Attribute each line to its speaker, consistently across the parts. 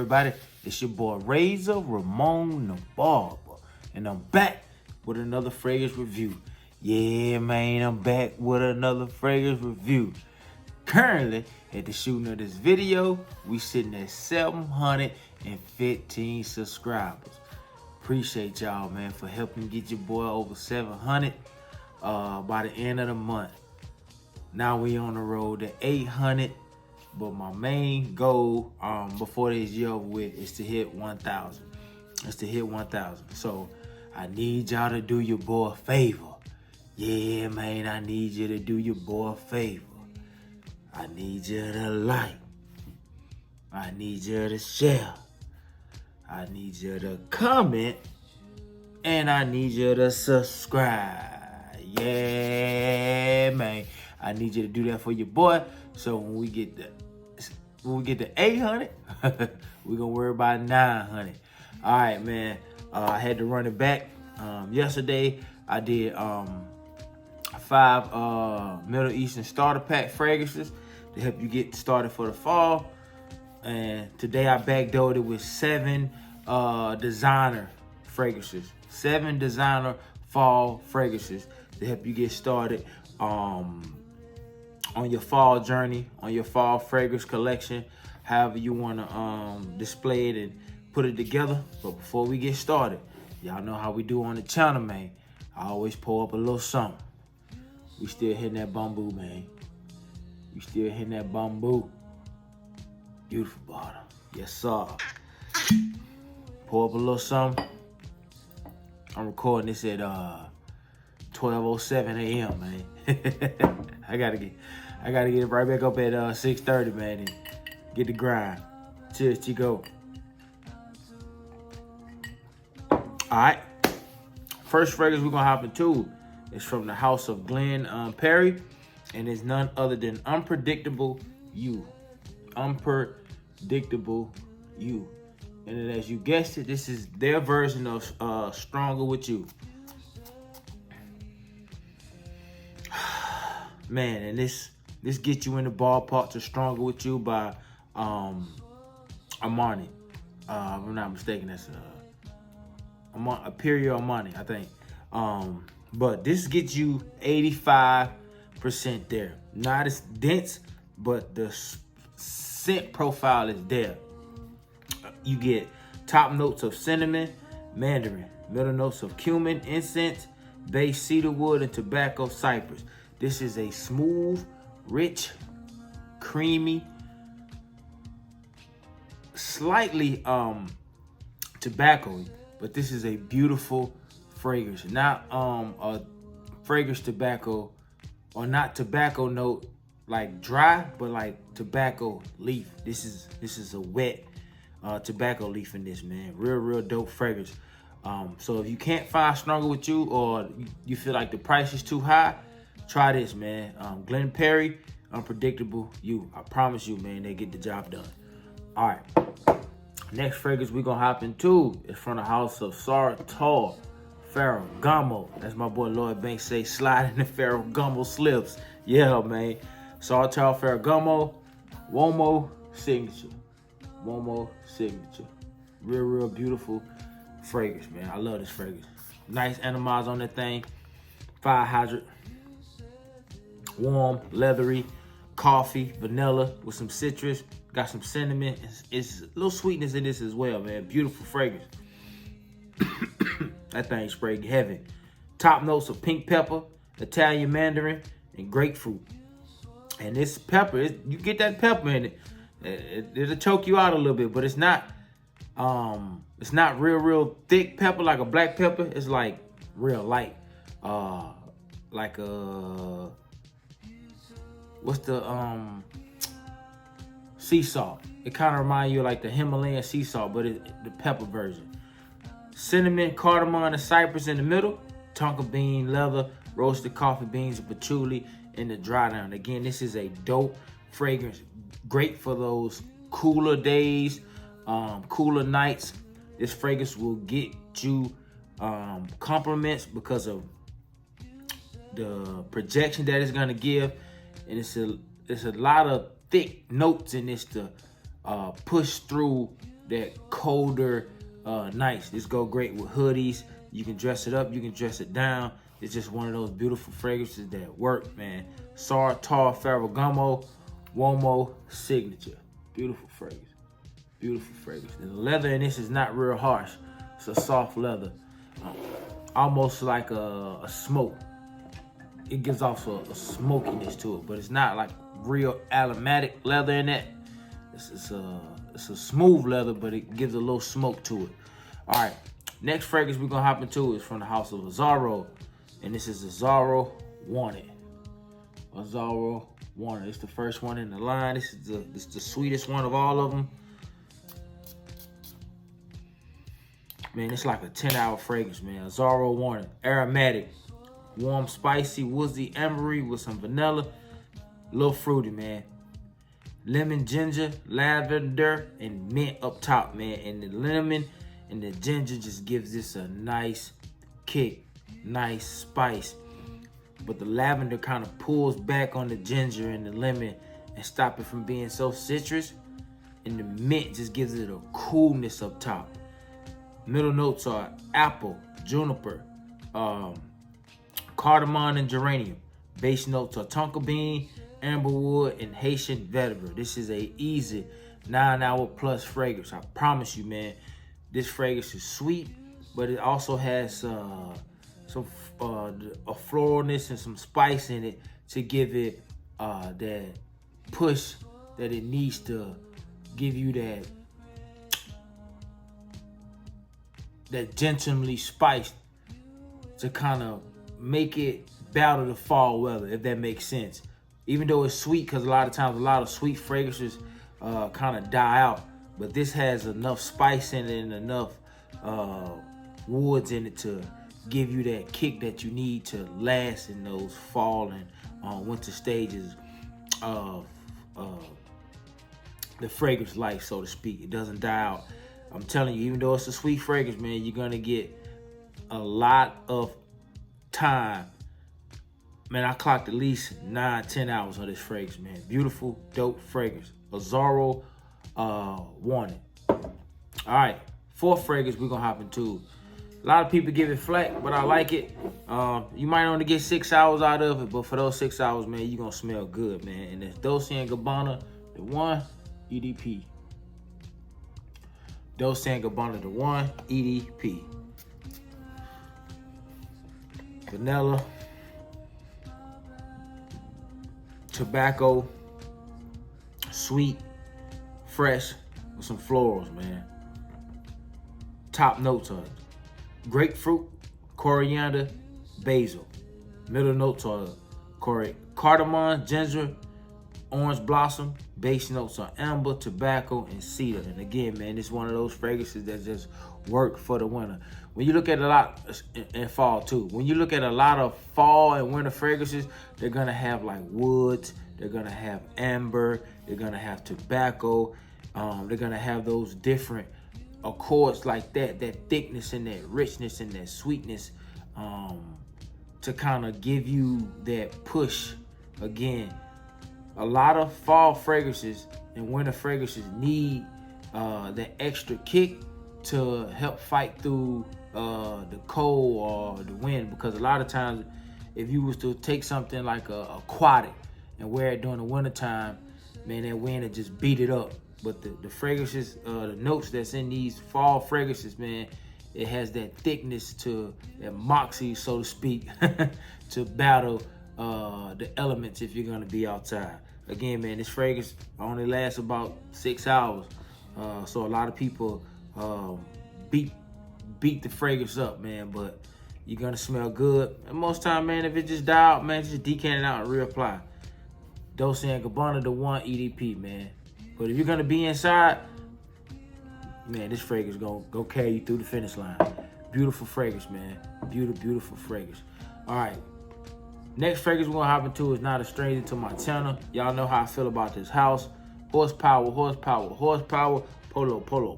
Speaker 1: everybody? It's your boy Razor Ramon the Barber, and I'm back with another fragrance review. Yeah, man, I'm back with another fragrance review. Currently, at the shooting of this video, we sitting at 715 subscribers. Appreciate y'all, man, for helping get your boy over 700 by the end of the month. Now we on the road to 800. But my main goal before this year over with is to hit 1,000. So I need y'all to do your boy a favor. Yeah, man, I need you to do your boy a favor. I need you to like. I need you to share. I need you to comment. And I need you to subscribe. Yeah, man. I need you to do that for your boy. So when we get to 800, we're gonna worry about 900. All right, man. I had to run it back. Yesterday, I did 5 Middle Eastern starter pack fragrances to help you get started for the fall. And today I backdoored it with 7 designer fragrances. 7 designer fall fragrances to help you get started on your fall journey, on your fall fragrance collection, however you want to display it and put it together. But before we get started, y'all know how we do on the channel, man. I always pour up a little something. We still hitting that bamboo, man. We still hitting that bamboo. Beautiful bottle. Yes, sir. Pour up a little something. I'm recording this at 12:07 a.m., man. I gotta get it right back up at 6:30, man, and get the grind. Cheers, Chico. All right. First fragrance we're gonna hop into is from the house of Glen Perry, and it's none other than Unpredictable You. Unpredictable You. And as you guessed it, this is their version of Stronger With You. Man, and this gets you in the ballpark to Stronger With You by Armani. If I'm not mistaken, that's Imperial Armani, I think. But this gets you 85% there. Not as dense, but the scent profile is there. You get top notes of cinnamon, mandarin, middle notes of cumin, incense, bay, cedarwood, and tobacco cypress. This is a smooth, rich, creamy, slightly tobacco-y, but this is a beautiful fragrance. Not a fragrance tobacco, or not tobacco note like dry, but like tobacco leaf. This is a wet tobacco leaf in this, man. Real dope fragrance. So if you can't find Stronger With You, or you feel like the price is too high, try this, man. Glen Perry, Unpredictable You. I promise you, man, they get the job done. All right. Next fragrance we're going to hop into is from the house of Sartor Ferragamo. That's my boy Lloyd Banks say, slide in the Ferragamo slips. Yeah, man. Sartor Ferragamo, Uomo signature. Uomo signature. Real beautiful fragrance, man. I love this fragrance. Nice animals on that thing. Fire hydrant. Warm, leathery, coffee, vanilla with some citrus. Got some cinnamon. It's a little sweetness in this as well, man. Beautiful fragrance. That thing sprayed heaven. Top notes of pink pepper, Italian mandarin, and grapefruit. And this pepper, you get that pepper in it, it'll choke you out a little bit, but it's not real thick pepper like a black pepper. It's like real light, like a what's the sea salt. It kind of reminds you of like the Himalayan sea salt, but the pepper version. Cinnamon, cardamom, and cypress in the middle. Tonka bean, leather, roasted coffee beans, and patchouli in the dry down. Again, this is a dope fragrance. Great for those cooler days, cooler nights. This fragrance will get you compliments because of the projection that it's gonna give, and it's a lot of thick notes in this to push through colder nights. This go great with hoodies. You can dress it up, you can dress it down. It's just one of those beautiful fragrances that work, man. Sartor Ferragamo Uomo Signature. Beautiful fragrance. Beautiful fragrance. The leather in this is not real harsh. It's a soft leather. Almost like a smoke. It gives off a smokiness to it, but it's not like real aromatic leather in that. It's a smooth leather, but it gives a little smoke to it. All right, next fragrance we're gonna hop into is from the house of Azzaro, and this is Azzaro Wanted. Azzaro Wanted. It's the first one in the line. This is the sweetest one of all of them. Man, it's like a 10-hour fragrance, man. Azzaro Wanted. Aromatic. Warm, spicy, woodsy, ambery with some vanilla. A little fruity, man. Lemon, ginger, lavender, and mint up top, man. And the lemon and the ginger just gives this a nice kick. Nice spice. But the lavender kind of pulls back on the ginger and the lemon and stop it from being so citrus. And the mint just gives it a coolness up top. Middle notes are apple, juniper, cardamom, and geranium. Base notes are tonka bean, amberwood, and Haitian vetiver. This is a easy 9-hour plus fragrance. I promise you, man. This fragrance is sweet, but it also has some a floralness and some spice in it to give it that push that it needs to give you that gently spiced to kind of make it battle the fall weather, if that makes sense. Even though it's sweet, because a lot of times a lot of sweet fragrances kind of die out, but this has enough spice in it and enough woods in it to give you that kick that you need to last in those fall and winter stages of the fragrance life, so to speak. It doesn't die out. I'm telling you, even though it's a sweet fragrance, man, you're gonna get a lot of time. Man, I clocked at least 9-10 hours on this fragrance, man. Beautiful, dope fragrance. Azzaro Wanted. All right, fourth fragrance we're gonna hop into. A lot of people give it flack, but I like it. You might only get 6 hours out of it, but for those 6 hours, man, you're gonna smell good, man. And it's Dolce & Gabbana, the 1 EDP. Dolce & Gabbana, the 1 EDP. Vanilla, tobacco, sweet, fresh, with some florals, man. Top notes are grapefruit, coriander, basil. Middle notes are cardamom, ginger, orange blossom. Base notes are amber, tobacco, and cedar. And again, man, it's one of those fragrances that just work for the winter. When you look at a lot in fall too, when you look at a lot of fall and winter fragrances, they're gonna have like woods, they're gonna have amber, they're gonna have tobacco, they're gonna have those different accords like that thickness and that richness and that sweetness, to kind of give you that push. Again, a lot of fall fragrances and winter fragrances need that extra kick to help fight through the cold or the wind, because a lot of times if you was to take something like a aquatic and wear it during the winter time, man, that wind would just beat it up. But the fragrances, the notes that's in these fall fragrances, man, it has that thickness to that moxie, so to speak, to battle the elements if you're gonna be outside. Again, man, this fragrance only lasts about 6 hours. So a lot of people beat the fragrance up, man, but you're gonna smell good. And most time, man, if it just die out, man, just decant it out and reapply. Dolce & Gabbana, the 1 EDP, man. But if you're gonna be inside, man, this fragrance gonna carry you through the finish line. Beautiful fragrance, man. Beautiful fragrance. All right. Next fragrance we're gonna hop into is not a stranger to my channel. Y'all know how I feel about this house. Horsepower.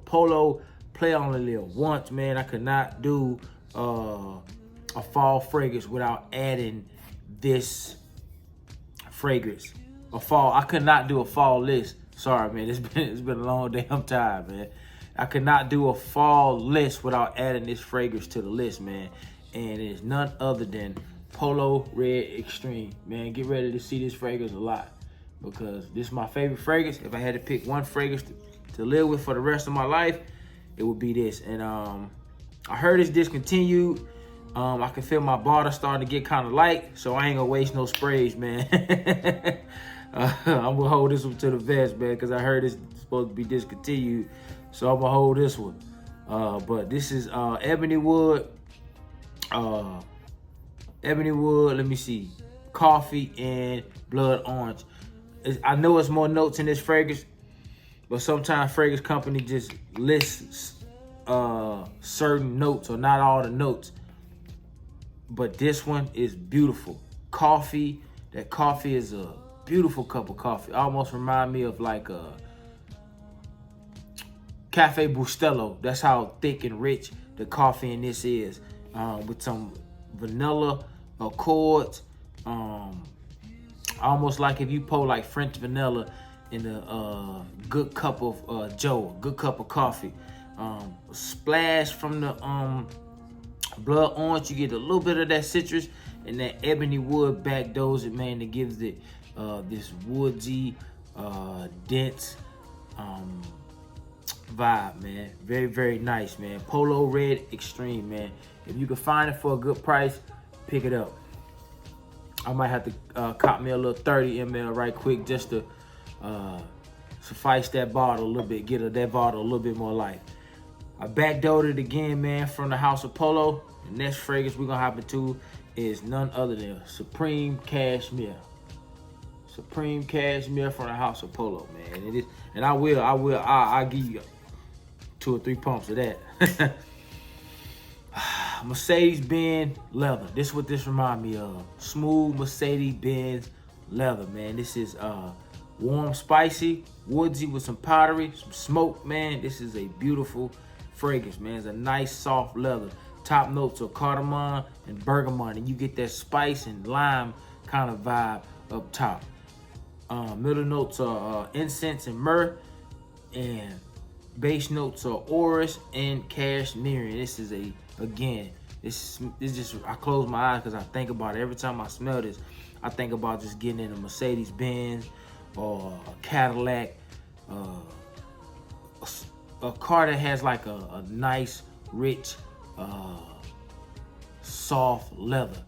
Speaker 1: Polo. Play only live once, man. I could not do a fall fragrance without adding this fragrance. I could not do a fall list. Sorry, man. It's been a long day. I'm tired, man. I could not do a fall list without adding this fragrance to the list, man. And it is none other than Polo Red Extreme. Man, get ready to see this fragrance a lot, because this is my favorite fragrance. If I had to pick one fragrance to live with for the rest of my life, it would be this. And I heard it's discontinued. I can feel my bottle starting to get kind of light, so I ain't gonna waste no sprays, man. I'm gonna hold this one to the vest, man, because I heard it's supposed to be discontinued. So I'm gonna hold this one. But this is ebony wood. Ebony wood, let me see. Coffee and blood orange. I know it's more notes in this fragrance, but sometimes fragrance company just lists certain notes or not all the notes. But this one is beautiful. Coffee, that coffee is a beautiful cup of coffee. Almost remind me of like a Cafe Bustelo. That's how thick and rich the coffee in this is. With some vanilla accords. Almost like if you pour like French vanilla in a good cup of Joe, good cup of coffee. Splash from the blood orange, you get a little bit of that citrus, and that ebony wood backdoors it, man, that gives it this woodsy, dense vibe, man. Very, very nice, man. Polo Red Extreme, man. If you can find it for a good price, pick it up. I might have to cop me a little 30 ml right quick just to suffice that bottle a little bit, get that bottle a little bit more life. I backdoored it again, man, from the House of Polo. The next fragrance we're gonna hop into is none other than Supreme Cashmere. Supreme Cashmere from the House of Polo, man. It is, and I'll give you 2 or 3 pumps of that. Mercedes-Benz leather. This is what this remind me of. Smooth Mercedes-Benz leather, man. This is warm, spicy, woodsy with some powdery, some smoke, man. This is a beautiful fragrance, man. It's a nice soft leather. Top notes are cardamom and bergamot, and you get that spice and lime kind of vibe up top. Middle notes are incense and myrrh, and base notes are orris and cashmere. And this is this just, I close my eyes because I think about it. Every time I smell this, I think about just getting in a Mercedes-Benz or a Cadillac, a car that has like a nice, rich, soft leather.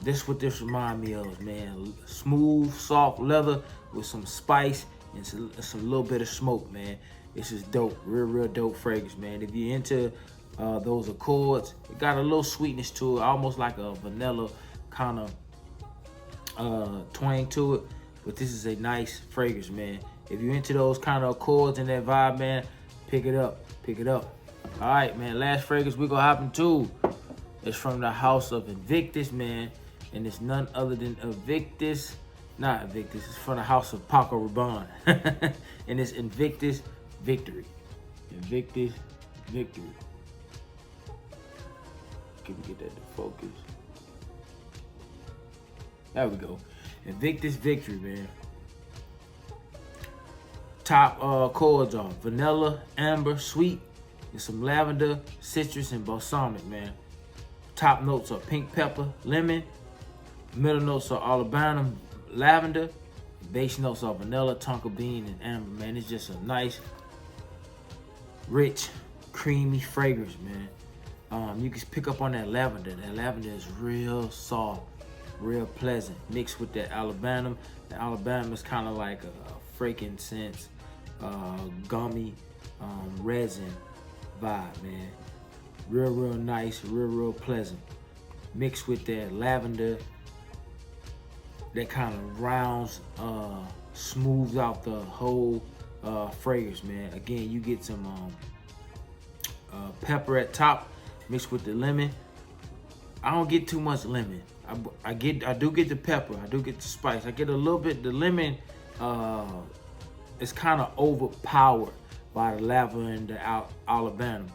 Speaker 1: This is what this remind me of, man. Smooth, soft leather with some spice and some little bit of smoke, man. This is dope, real dope fragrance, man. If you're into those accords, it got a little sweetness to it, almost like a vanilla kind of twang to it. But this is a nice fragrance, man. If you're into those kind of accords and that vibe, man, pick it up. All right, man, last fragrance we gonna hop into is from the House of Invictus, man. And it's none other than Invictus. Not Invictus, it's from the House of Paco Rabanne. And it's Invictus Victory. Invictus Victory. Can we get that to focus? There we go. Invictus Victory, man. Top chords are vanilla, amber, sweet, and some lavender, citrus, and balsamic, man. Top notes are pink pepper, lemon. Middle notes are Alabama, lavender. Base notes are vanilla, tonka bean, and amber, man. It's just a nice, rich, creamy fragrance, man. You can pick up on that lavender. That lavender is real soft, real pleasant. Mixed with that Alabama. The Alabama is kind of like a frankincense, gummy, resin vibe, man. Real nice, real pleasant. Mixed with that lavender, that kind of rounds, smooths out the whole fragrance, man. Again, you get some pepper at top mixed with the lemon. I don't get too much lemon. I do get the pepper. I do get the spice. I get a little bit. The lemon is kind of overpowered by the lavender and the Alabama,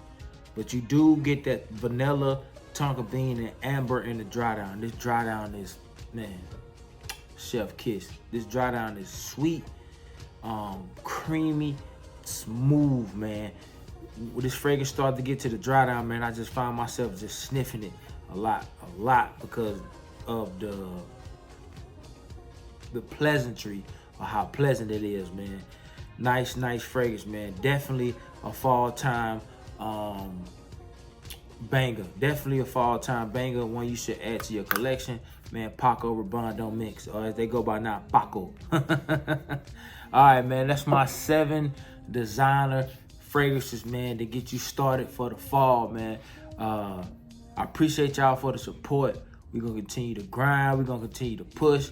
Speaker 1: but you do get that vanilla, tonka bean, and amber in the dry down. This dry down is, man, chef kiss. This dry down is sweet, creamy, smooth, man. When this fragrance started to get to the dry down, man, I just found myself just sniffing it a lot because of the pleasantry or how pleasant it is, man. Nice fragrance, man. Definitely a fall time banger. Definitely a fall time banger, one you should add to your collection, man. Paco Rabanne don't mix, or as they go by now, Paco. All right, man, that's my 7 designer fragrances, man, to get you started for the fall, man. I appreciate y'all for the support. We're gonna continue to grind. We're gonna continue to push.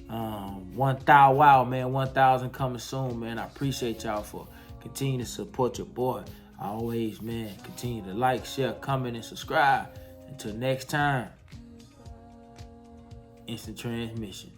Speaker 1: 1,000, wow, man, 1,000 coming soon, man. I appreciate y'all for continuing to support your boy. I always, man, continue to like, share, comment, and subscribe. Until next time, instant transmission.